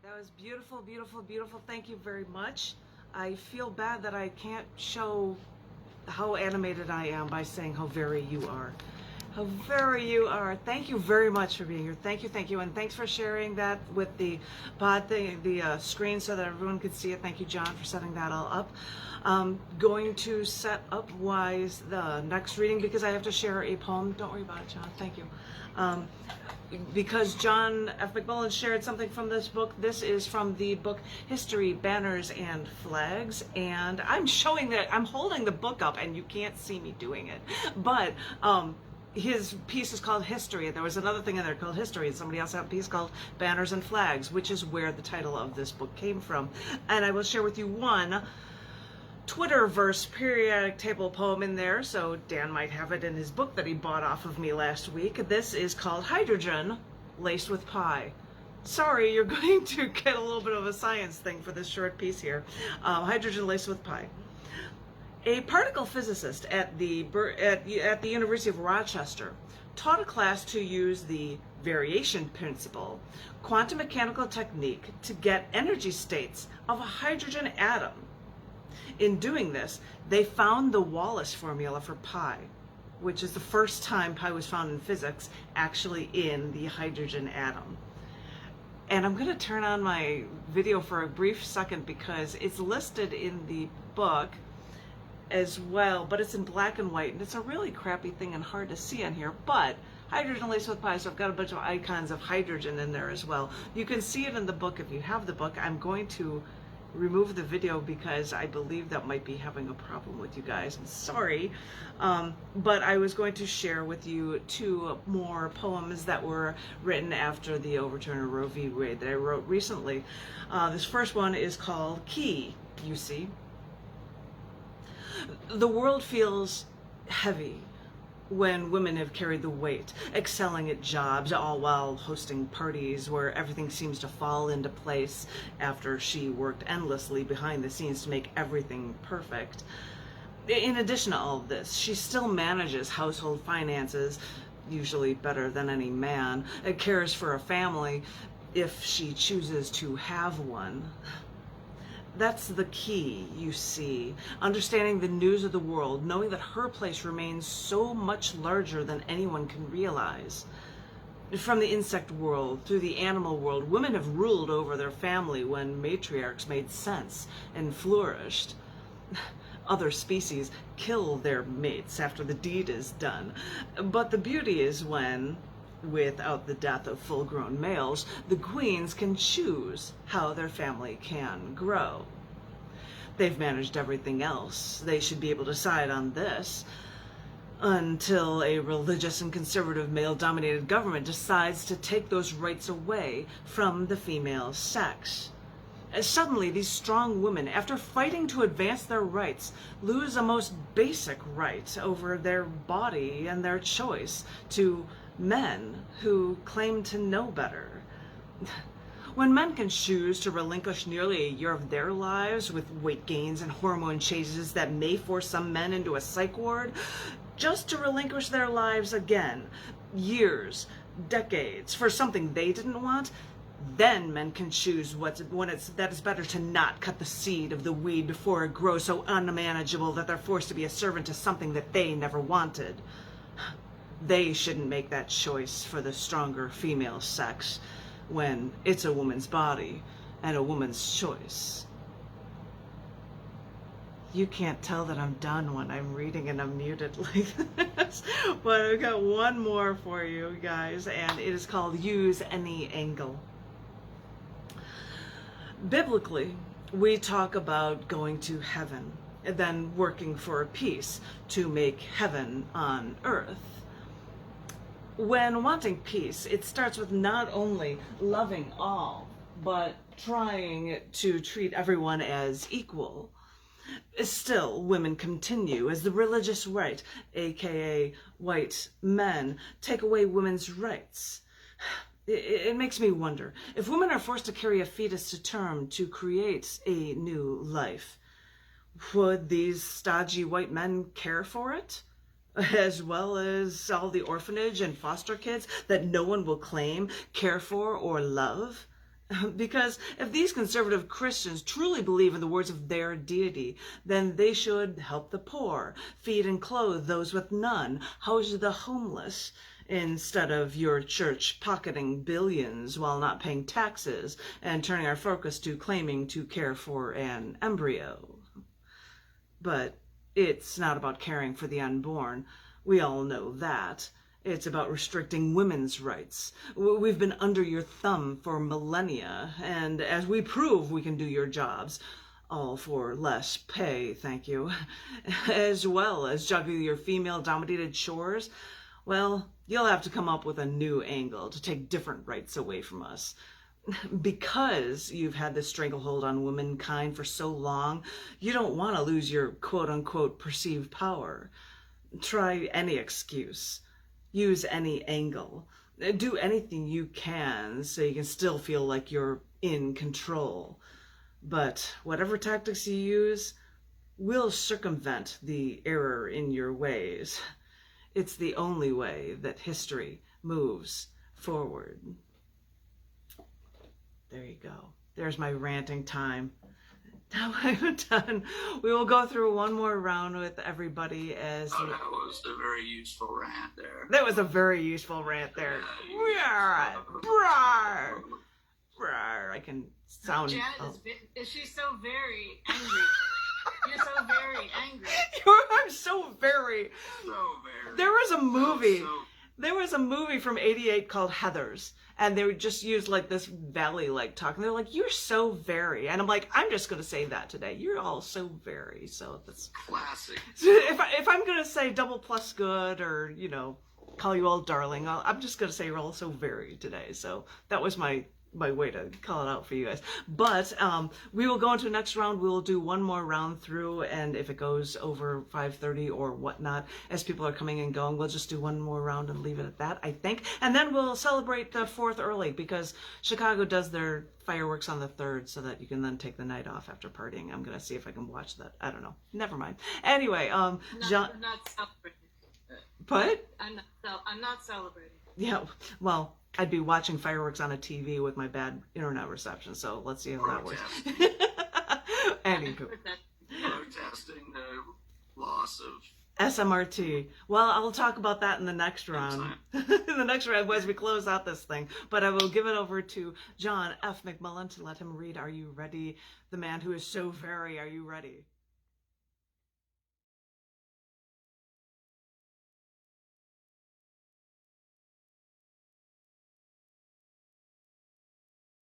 That was beautiful, beautiful, beautiful. Thank you very much. I feel bad that I can't show how animated I am by saying how very you are. How very you are. Thank you very much for being here. Thank you, thank you. And thanks for sharing that with the pod thing, the screen so that everyone could see it. Thank you, John, for setting that all up. Going to set up wise the next reading because I have to share a poem. Don't worry about it, John. Thank you. Because John F. McMullen shared something from this book. This is from the book History, Banners, and Flags. And I'm showing that, I'm holding the book up and you can't see me doing it. But his piece is called History. There was another thing in there called History, and somebody else had a piece called Banners and Flags, which is where the title of this book came from. And I will share with you one Twitterverse periodic table poem in there, so Dan might have it in his book that he bought off of me last week. This is called Hydrogen Laced with Pie. Sorry, you're going to get a little bit of a science thing for this short piece here. Hydrogen laced with pie. A particle physicist at the University of Rochester taught a class to use the variation principle, quantum mechanical technique, to get energy states of a hydrogen atom. In doing this, they found the Wallace formula for pi, which is the first time pi was found in physics actually in the hydrogen atom. And I'm going to turn on my video for a brief second because it's listed in the book as well, but it's in black and white, and it's a really crappy thing and hard to see on here, but hydrogen laced with pi, so I've got a bunch of icons of hydrogen in there as well. You can see it in the book if you have the book. I'm going to remove the video because I believe that might be having a problem with you guys. I'm sorry. But I was going to share with you two more poems that were written after the overturn of Roe v. Wade that I wrote recently. This first one is called Key, you see. The world feels heavy when women have carried the weight, excelling at jobs, all while hosting parties where everything seems to fall into place after she worked endlessly behind the scenes to make everything perfect. In addition to all of this, she still manages household finances, usually better than any man, cares for a family if she chooses to have one. That's the key, you see. Understanding the news of the world, knowing that her place remains so much larger than anyone can realize. From the insect world through the animal world, women have ruled over their family when matriarchs made sense and flourished. Other species kill their mates after the deed is done. But the beauty is when, without the death of full-grown males, the queens can choose how their family can grow. They've managed everything else. They should be able to decide on this until a religious and conservative male-dominated government decides to take those rights away from the female sex. Suddenly, these strong women, after fighting to advance their rights, lose a most basic right over their body and their choice to men who claim to know better. When men can choose to relinquish nearly a year of their lives with weight gains and hormone changes that may force some men into a psych ward, just to relinquish their lives again, years, decades, for something they didn't want, then men can choose that it's better to not cut the seed of the weed before it grows so unmanageable that they're forced to be a servant to something that they never wanted. They shouldn't make that choice for the stronger female sex when it's a woman's body and a woman's choice. You can't tell that I'm done when I'm reading and I'm muted like this. But I've got one more for you guys, and it is called Use Any Angle. Biblically, we talk about going to heaven and then working for peace to make heaven on earth. When wanting peace, it starts with not only loving all, but trying to treat everyone as equal. Still, women continue as the religious right, aka white men, take away women's rights. It makes me wonder, if women are forced to carry a fetus to term to create a new life, would these stodgy white men care for it? As well as all the orphanage and foster kids that no one will claim, care for, or love? Because if these conservative Christians truly believe in the words of their deity, then they should help the poor, feed and clothe those with none, house the homeless, instead of your church pocketing billions while not paying taxes and turning our focus to claiming to care for an embryo. But it's not about caring for the unborn. We all know that. It's about restricting women's rights. We've been under your thumb for millennia, and as we prove we can do your jobs, all for less pay, thank you, as well as juggle your female-dominated chores, well, you'll have to come up with a new angle to take different rights away from us. Because you've had this stranglehold on womankind for so long, you don't want to lose your quote-unquote perceived power. Try any excuse. Use any angle. Do anything you can so you can still feel like you're in control. But whatever tactics you use will circumvent the error in your ways. It's the only way that history moves forward. There you go. There's my ranting time. Now I'm done. We will go through one more round with everybody as... Oh, that was a very useful rant there. That was a very useful rant there. I can sound... Janet is she so very angry? You're so very angry. I'm so very... So very. There was a movie. So... There was a movie from '88 called Heathers, and they would just use like this valley-like talk, and they're like, "You're so very," and I'm like, "I'm just gonna say that today. You're all so very." So that's classic. If I'm gonna say double plus good, or call you all darling, I'm just gonna say you're all so very today. So that was my way to call it out for you guys. But we will go into the next round. We will do one more round through, and if it goes over 5:30 or whatnot, as people are coming and going, we'll just do one more round and leave it at that, I think. And then we'll celebrate the 4th early, because Chicago does their fireworks on the 3rd, so that you can then take the night off after partying. I'm gonna see if I can watch that. I don't know. Never mind. Anyway, John. I'm not celebrating. What? I'm not celebrating. Yeah. Well, I'd be watching fireworks on a TV with my bad internet reception, so let's see how that works. Anywho. Protesting the loss of SMRT. Well, I'll talk about that in the next round. In the next round, as we close out this thing. But I will give it over to John F. McMullen to let him read Are You Ready? The man who is so very, are you ready?